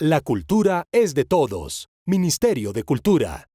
La cultura es de todos. Ministerio de Cultura.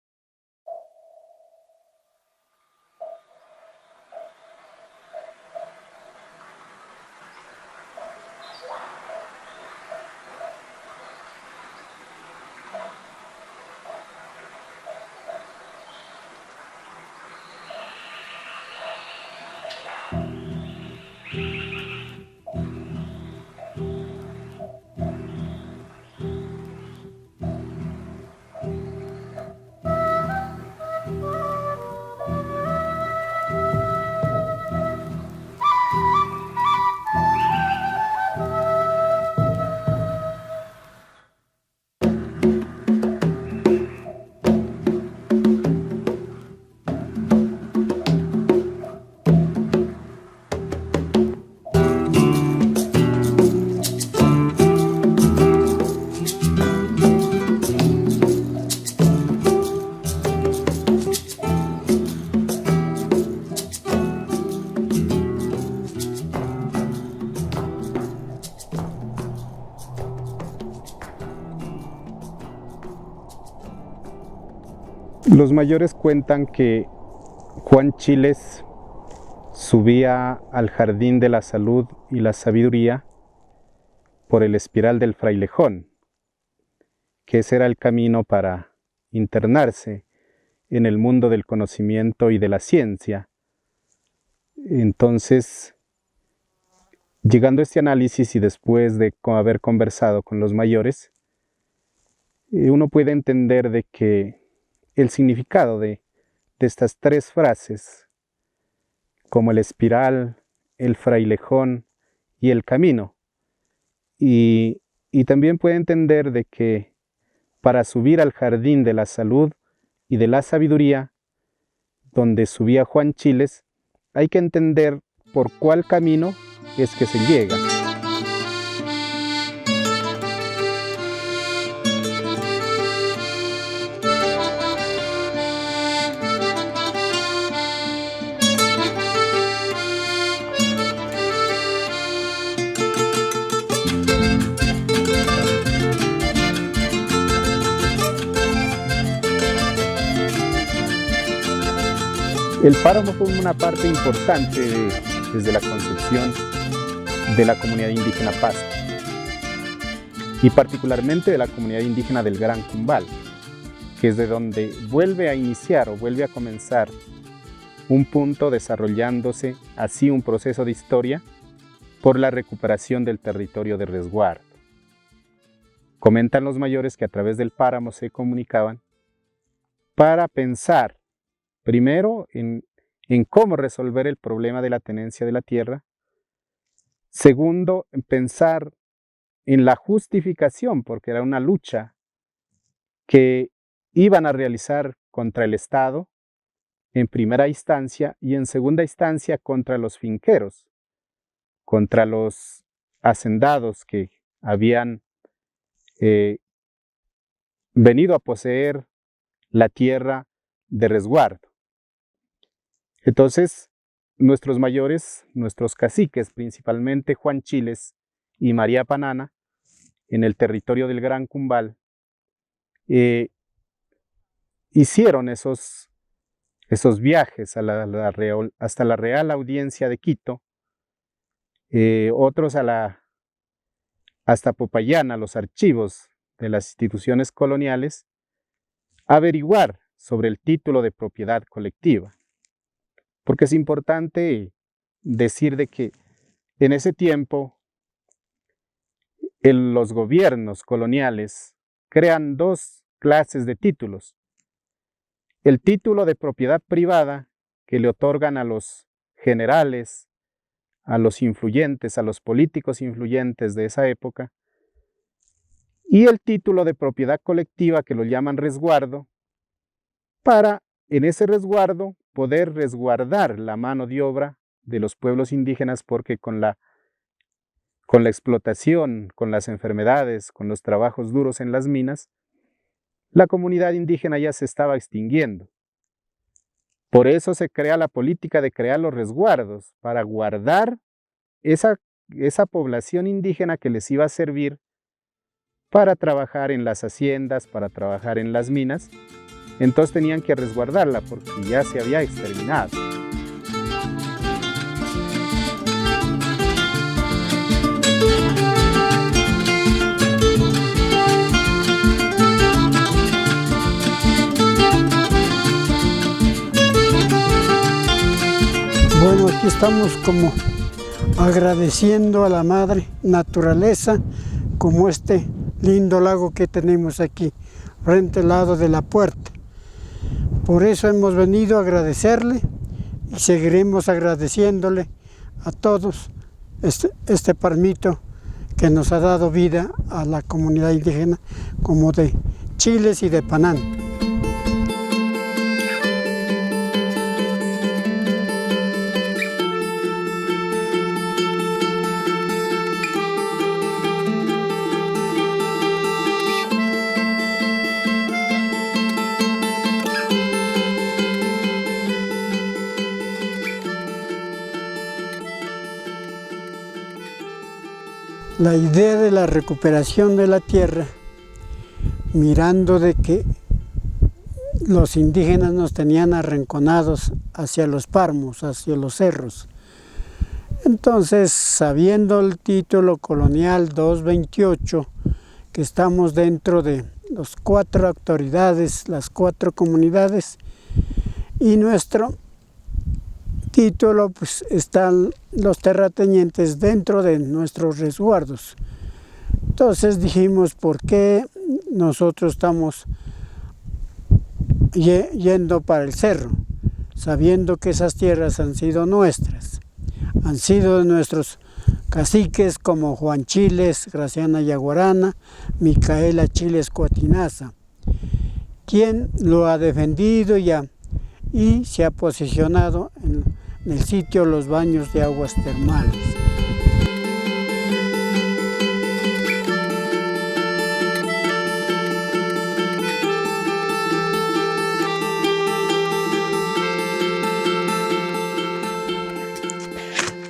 Los mayores cuentan que Juan Chiles subía al jardín de la salud y la sabiduría por el espiral del frailejón, que ese era el camino para internarse en el mundo del conocimiento y de la ciencia. Entonces, llegando a este análisis y después de haber conversado con los mayores, uno puede entender de que el significado de estas tres frases, como el espiral, el frailejón y el camino, y también puede entender de que para subir al jardín de la salud y de la sabiduría, donde subía Juan Chiles, hay que entender por cuál camino es que se llega. El páramo fue una parte importante desde la concepción de la comunidad indígena Pasco y particularmente de la comunidad indígena del Gran Cumbal, que es de donde vuelve a iniciar o vuelve a comenzar un punto desarrollándose así un proceso de historia por la recuperación del territorio de resguardo. Comentan los mayores que a través del páramo se comunicaban para pensar primero en cómo resolver el problema de la tenencia de la tierra. Segundo, en pensar en la justificación, porque era una lucha que iban a realizar contra el Estado en primera instancia y en segunda instancia contra los finqueros, contra los hacendados que habían venido a poseer la tierra de resguardo. Entonces, nuestros mayores, nuestros caciques, principalmente Juan Chiles y María Panana, en el territorio del Gran Cumbal, hicieron esos viajes hasta la Real Audiencia de Quito, otros hasta Popayán, a los archivos de las instituciones coloniales, a averiguar sobre el título de propiedad colectiva. Porque es importante decir de que en ese tiempo los gobiernos coloniales crean dos clases de títulos. El título de propiedad privada que le otorgan a los generales, a los influyentes, a los políticos influyentes de esa época, y el título de propiedad colectiva que lo llaman resguardo, para en ese resguardo poder resguardar la mano de obra de los pueblos indígenas, porque con la explotación, con las enfermedades, con los trabajos duros en las minas, la comunidad indígena ya se estaba extinguiendo. Por eso se crea la política de crear los resguardos, para guardar esa población indígena que les iba a servir para trabajar en las haciendas, para trabajar en las minas. Entonces tenían que resguardarla porque ya se había exterminado. Bueno, aquí estamos como agradeciendo a la madre naturaleza, como este lindo lago que tenemos aquí, frente al lado de la puerta. Por eso hemos venido a agradecerle y seguiremos agradeciéndole a todos este palmito que nos ha dado vida a la comunidad indígena como de Chiles y de Panán. La idea de la recuperación de la tierra, mirando de que los indígenas nos tenían arrinconados hacia los páramos, hacia los cerros. Entonces, sabiendo el título colonial 228, que estamos dentro de las 4 autoridades, las 4 comunidades, y nuestro título, pues están los terratenientes dentro de nuestros resguardos. Entonces dijimos, ¿por qué nosotros estamos yendo para el cerro? Sabiendo que esas tierras han sido nuestras, han sido de nuestros caciques como Juan Chiles, Graciana Yaguarana, Micaela Chiles Coatinaza, quien lo ha defendido y se ha posicionado en el sitio Los Baños de Aguas Termales.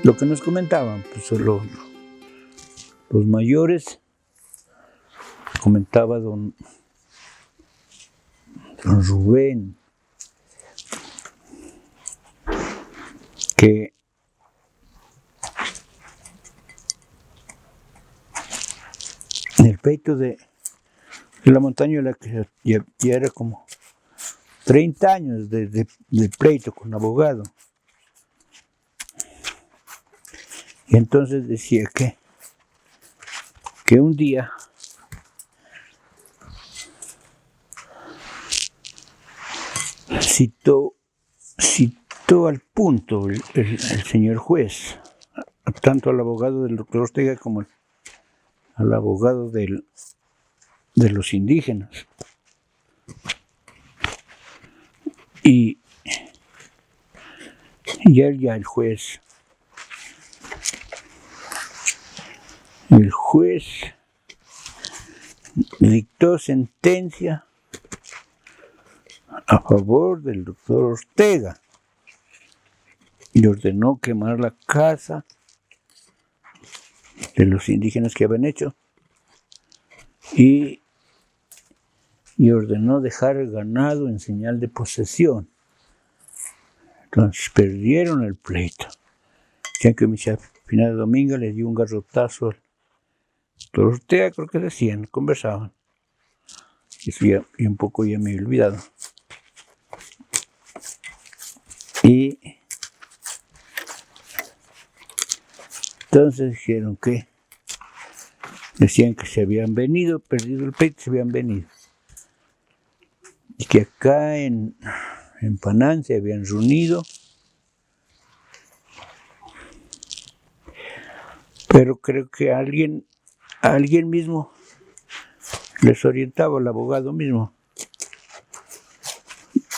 Lo que nos comentaban, pues los mayores, comentaba don Rubén, que en el peito de la montaña ya era como 30 años de pleito con abogado. Y entonces decía que un día citó al punto el señor juez, tanto al abogado del doctor Ortega como al abogado de los indígenas. Y ya el juez dictó sentencia a favor del doctor Ortega y ordenó quemar la casa de los indígenas que habían hecho y ordenó dejar el ganado en señal de posesión. Entonces perdieron el pleito. Ya que Final de Domingo le dio un garrotazo al doctor Ortega, creo que decían, conversaban. Eso ya un poco ya me he olvidado. Y entonces dijeron que decían que se habían venido, perdido el pleito, se habían venido. Y que acá en Panán se habían reunido. Pero creo que alguien mismo les orientaba, el abogado mismo.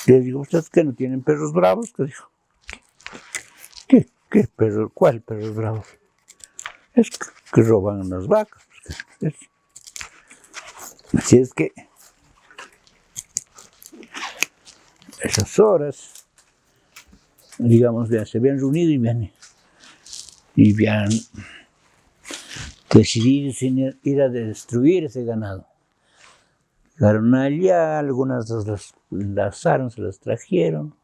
Les digo, ¿ustedes qué no tienen perros bravos? ¿Qué dijo? ¿Qué perro? ¿Cuál perros bravos? Es que roban las vacas. Así es que esas horas, digamos, ya se habían reunido y habían decidí ir a destruir ese ganado. Llegaron allá, algunas las enlazaron, se las trajeron,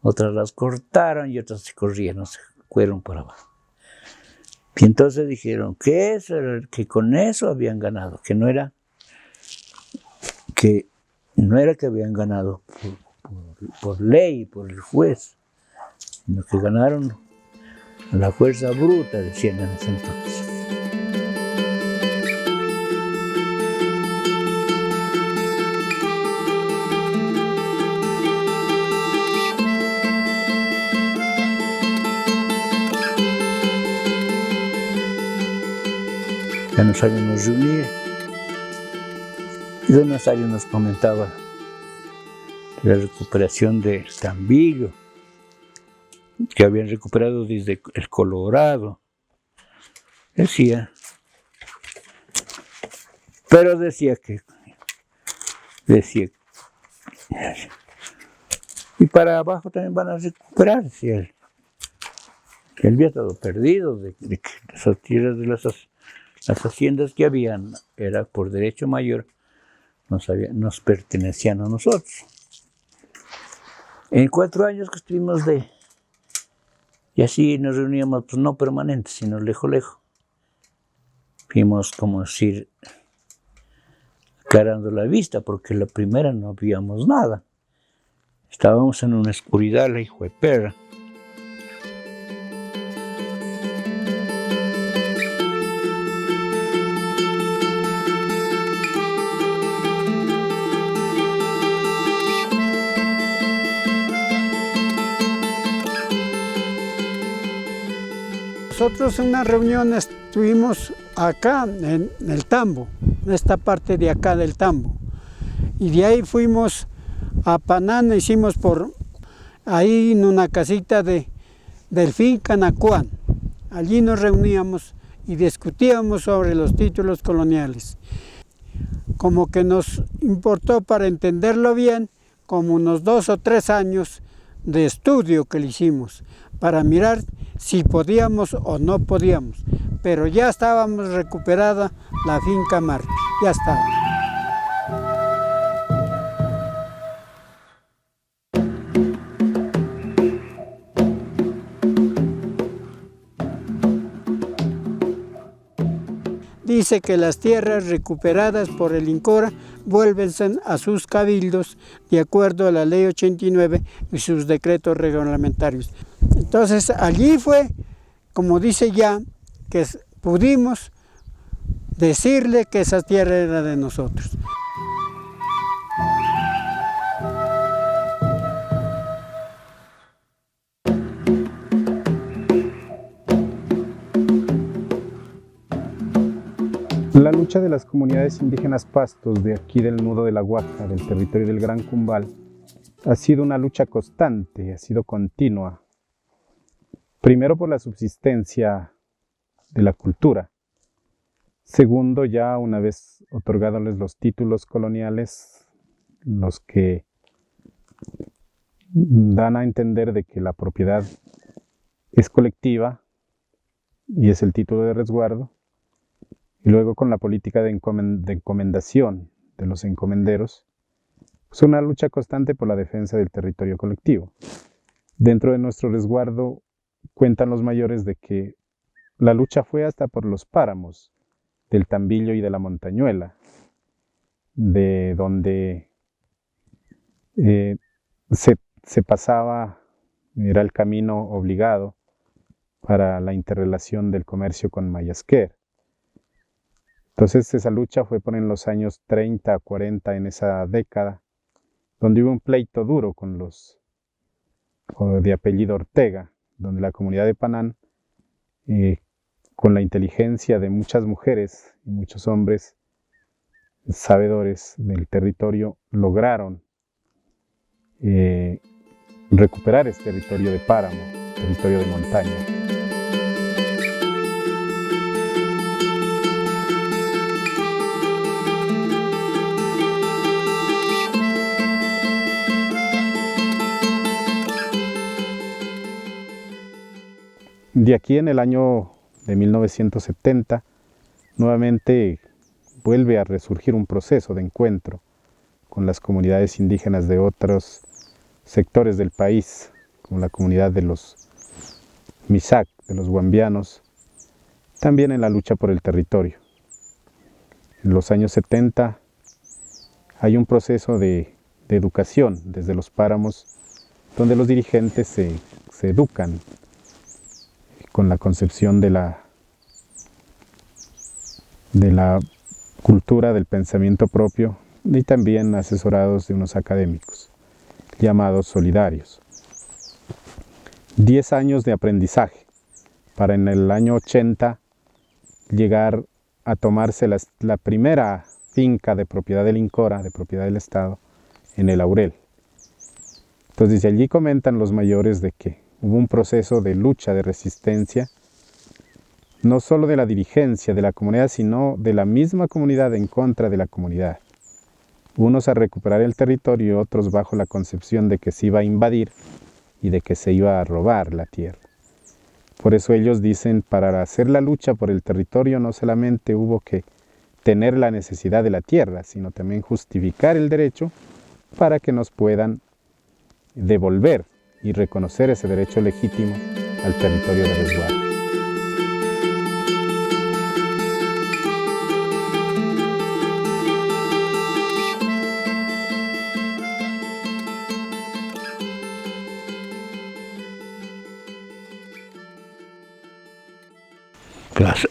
otras las cortaron y otras se corrieron, se fueron por abajo. Y entonces dijeron que con eso habían ganado, que no era que habían ganado por ley, por el juez, sino que ganaron a la fuerza bruta, decían en ese entonces. Ya nos habíamos reunido y don Nazario nos comentaba de la recuperación del Tambillo, que habían recuperado desde el Colorado, decía y para abajo también van a recuperar, decía él, que él había estado perdido, de que esas tierras de las haciendas que habían, era por derecho mayor, nos pertenecían a nosotros. En 4 años que estuvimos y así nos reuníamos, pues no permanentes, sino lejos. Fuimos, como decir, aclarando la vista, porque la primera no veíamos nada. Estábamos en una oscuridad, la hijo de perra. Nosotros en una reunión estuvimos acá en el Tambo, en esta parte de acá del Tambo, y de ahí fuimos a Panán, hicimos por ahí en una casita del finca Nacuán. Allí nos reuníamos y discutíamos sobre los títulos coloniales. Como que nos importó, para entenderlo bien, como unos 2 o 3 años de estudio que le hicimos, para mirar si podíamos o no podíamos, pero ya estábamos recuperada la finca Marte, ya estaba. Dice que las tierras recuperadas por el INCORA vuelven a sus cabildos de acuerdo a la ley 89 y sus decretos reglamentarios. Entonces allí fue, como dice ya, que pudimos decirle que esa tierra era de nosotros. La lucha de las comunidades indígenas pastos de aquí del nudo de la Guaja, del territorio del Gran Cumbal, ha sido una lucha constante, ha sido continua. Primero por la subsistencia de la cultura. Segundo, ya una vez otorgados los títulos coloniales, los que dan a entender de que la propiedad es colectiva y es el título de resguardo. Y luego con la política de encomendación de los encomenderos, es una lucha constante por la defensa del territorio colectivo. Dentro de nuestro resguardo cuentan los mayores de que la lucha fue hasta por los páramos del Tambillo y de la Montañuela, de donde se pasaba, era el camino obligado para la interrelación del comercio con Mayasquer. Entonces esa lucha fue por en los años 30, 40, en esa década, donde hubo un pleito duro con los de apellido Ortega, donde la comunidad de Panán, con la inteligencia de muchas mujeres y muchos hombres sabedores del territorio, lograron recuperar este territorio de páramo, territorio de montaña. De aquí en el año de 1970 nuevamente vuelve a resurgir un proceso de encuentro con las comunidades indígenas de otros sectores del país, como la comunidad de los Misak, de los guambianos, también en la lucha por el territorio. En los años 70 hay un proceso de educación desde los páramos, donde los dirigentes se educan con la concepción de la cultura del pensamiento propio y también asesorados de unos académicos llamados solidarios. 10 años de aprendizaje para en el año 80 llegar a tomarse la primera finca de propiedad del INCORA, de propiedad del Estado, en el Aurel. Entonces, allí comentan los mayores de que hubo un proceso de lucha, de resistencia, no solo de la dirigencia de la comunidad, sino de la misma comunidad en contra de la comunidad. Unos a recuperar el territorio y otros bajo la concepción de que se iba a invadir y de que se iba a robar la tierra. Por eso ellos dicen, para hacer la lucha por el territorio no solamente hubo que tener la necesidad de la tierra, sino también justificar el derecho para que nos puedan devolver y reconocer ese derecho legítimo al territorio de resguardo.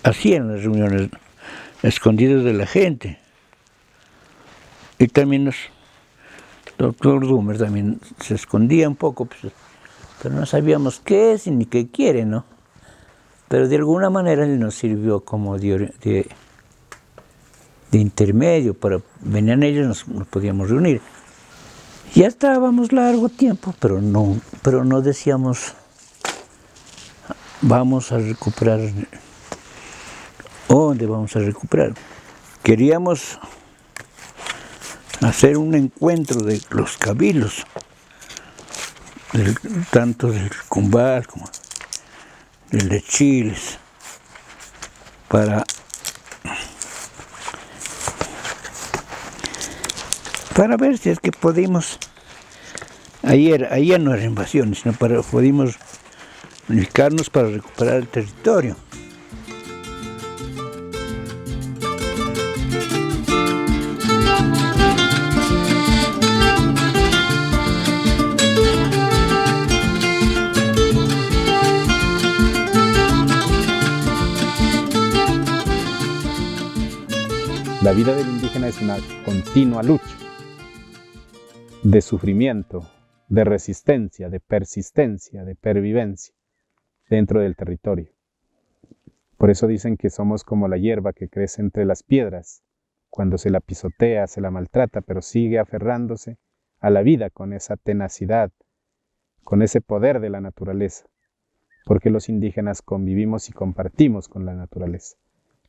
Hacían las reuniones escondidas de la gente. Y también el doctor Dumer también se escondía un poco, pues, pero no sabíamos qué es ni qué quiere, ¿no? Pero de alguna manera él nos sirvió como de intermedio, venían ellos, nos podíamos reunir. Ya estábamos largo tiempo, pero no decíamos, vamos a recuperar. ¿Dónde vamos a recuperar? Queríamos hacer un encuentro de los cabilos, tanto del Cumbal como del de Chiles, para ver si es que podíamos, ahí ya no era invasión, sino podíamos unificarnos para recuperar el territorio. La vida del indígena es una continua lucha de sufrimiento, de resistencia, de persistencia, de pervivencia dentro del territorio. Por eso dicen que somos como la hierba que crece entre las piedras. Cuando se la pisotea, se la maltrata, pero sigue aferrándose a la vida con esa tenacidad, con ese poder de la naturaleza. Porque los indígenas convivimos y compartimos con la naturaleza.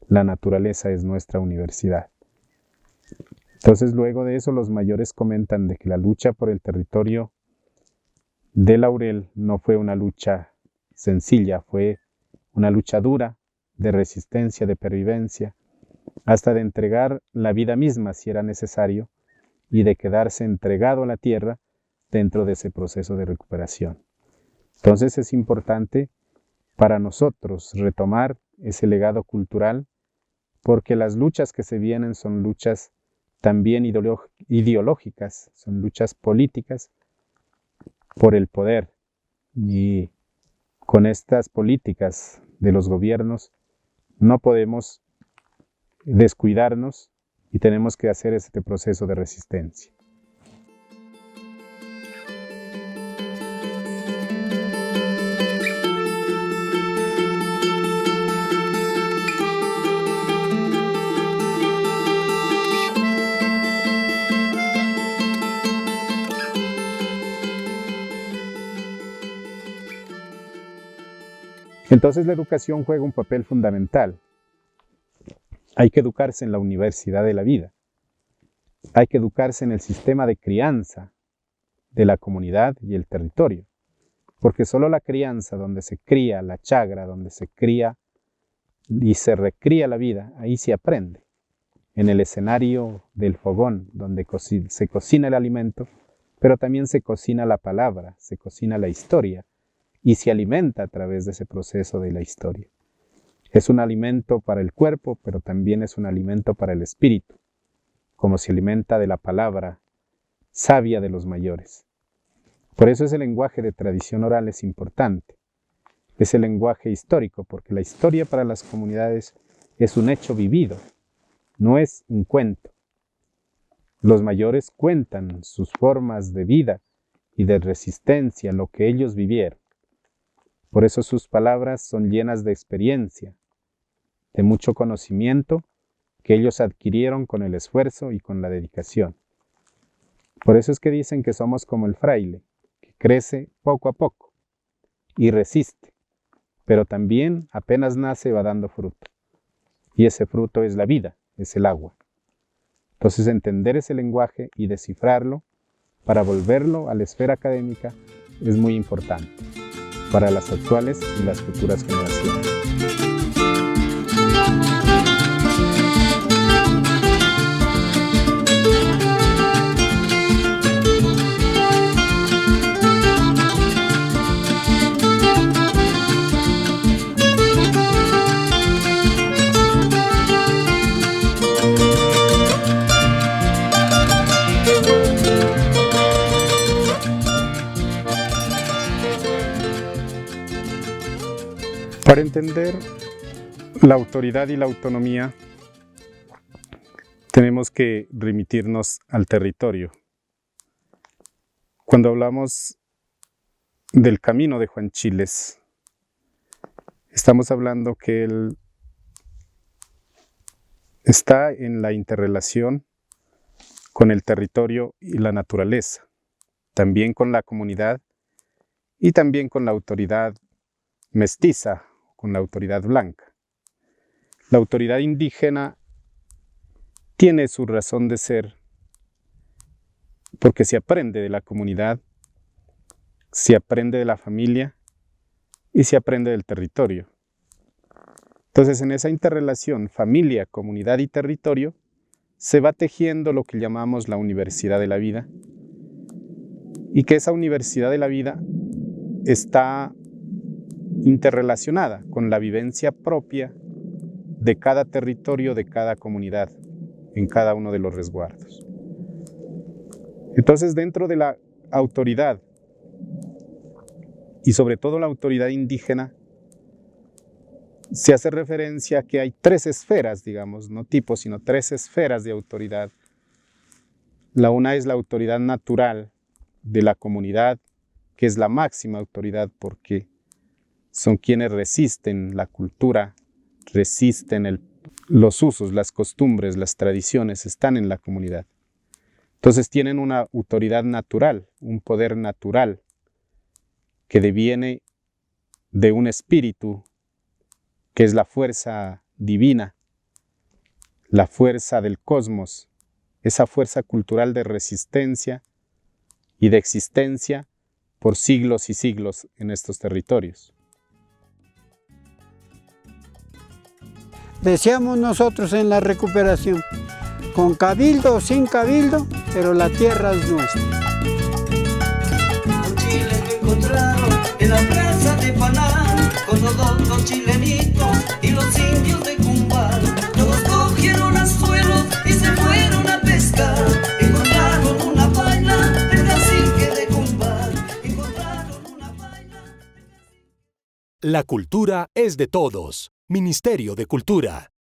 La naturaleza es nuestra universidad. Entonces, luego de eso, los mayores comentan de que la lucha por el territorio de Laurel no fue una lucha sencilla, fue una lucha dura, de resistencia, de pervivencia, hasta de entregar la vida misma si era necesario y de quedarse entregado a la tierra dentro de ese proceso de recuperación. Entonces es importante para nosotros retomar ese legado cultural, porque las luchas que se vienen son luchas también ideológicas, son luchas políticas por el poder. Y con estas políticas de los gobiernos no podemos descuidarnos y tenemos que hacer este proceso de resistencia. Entonces la educación juega un papel fundamental. Hay que educarse en la universidad de la vida. Hay que educarse en el sistema de crianza de la comunidad y el territorio. Porque solo la crianza, donde se cría la chagra, donde se cría y se recría la vida, ahí se aprende. En el escenario del fogón, donde se cocina el alimento, pero también se cocina la palabra, se cocina la historia, y se alimenta a través de ese proceso de la historia. Es un alimento para el cuerpo, pero también es un alimento para el espíritu, como se alimenta de la palabra sabia de los mayores. Por eso ese lenguaje de tradición oral es importante. Es el lenguaje histórico, porque la historia para las comunidades es un hecho vivido, no es un cuento. Los mayores cuentan sus formas de vida y de resistencia, lo que ellos vivieron. Por eso sus palabras son llenas de experiencia, de mucho conocimiento que ellos adquirieron con el esfuerzo y con la dedicación. Por eso es que dicen que somos como el fraile, que crece poco a poco y resiste, pero también apenas nace va dando fruto. Y ese fruto es la vida, es el agua. Entonces entender ese lenguaje y descifrarlo para volverlo a la esfera académica es muy importante para las actuales y las futuras generaciones. Para entender la autoridad y la autonomía, tenemos que remitirnos al territorio. Cuando hablamos del camino de Juan Chiles, estamos hablando que él está en la interrelación con el territorio y la naturaleza, también con la comunidad y también con la autoridad mestiza, con la autoridad blanca. La autoridad indígena tiene su razón de ser porque se aprende de la comunidad, se aprende de la familia y se aprende del territorio. Entonces, en esa interrelación familia, comunidad y territorio se va tejiendo lo que llamamos la universidad de la vida, y que esa universidad de la vida está interrelacionada con la vivencia propia de cada territorio, de cada comunidad, en cada uno de los resguardos. Entonces, dentro de la autoridad, y sobre todo la autoridad indígena, se hace referencia a que hay 3 esferas, digamos, no tipos, sino 3 esferas de autoridad. La una es la autoridad natural de la comunidad, que es la máxima autoridad porque son quienes resisten la cultura, resisten los usos, las costumbres, las tradiciones, están en la comunidad. Entonces tienen una autoridad natural, un poder natural, que deviene de un espíritu, que es la fuerza divina, la fuerza del cosmos, esa fuerza cultural de resistencia y de existencia por siglos y siglos en estos territorios. Deseamos nosotros en la recuperación, con cabildo o sin cabildo, pero la tierra es nuestra. Un chile que encontraron en la plaza de Paná, con todos los chilenitos y los indios de Cumbal. Todos cogieron anzuelos y se fueron a pescar. Encontraron una paila del cacique de Cumbal. Encontraron una paila. La cultura es de todos. Ministerio de Cultura.